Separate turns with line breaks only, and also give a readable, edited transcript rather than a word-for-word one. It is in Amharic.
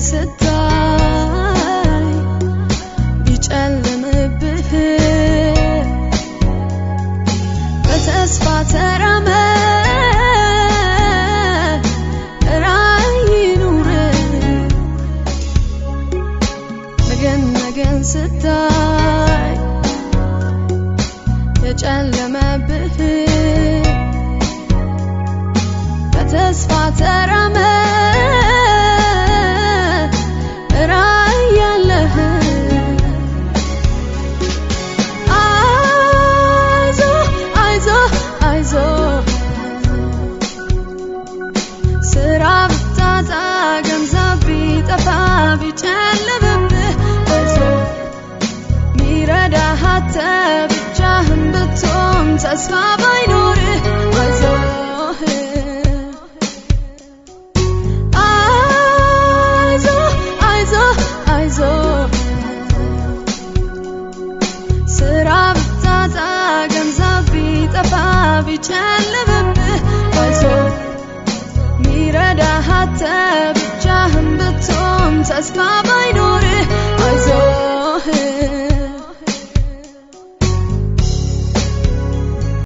ስታይ ቢጨልምብህ በተስፋ ተራመድ ራዕይ ኑርህ ነገን ስታይ የጨለመብህ በተስፋ ተራመድ ራዕይ ያለህ አይዞህ ስራ ብታጣ ገንዘብ ቢጠፋ ቢጨልምብህ አይዞህ ሚረዳህ አጥተህ ብቻህን ብትሆን ተስፋ ባይኖርህ አይዞህ ስራ ብታጣ ገንዘብ ቢጠፋ ቢጨልምብህ አይዞህ ሚረዳህ አጥተህ ብቻህን ብትሆን ተስፋ ባይኖርህ አይዞህ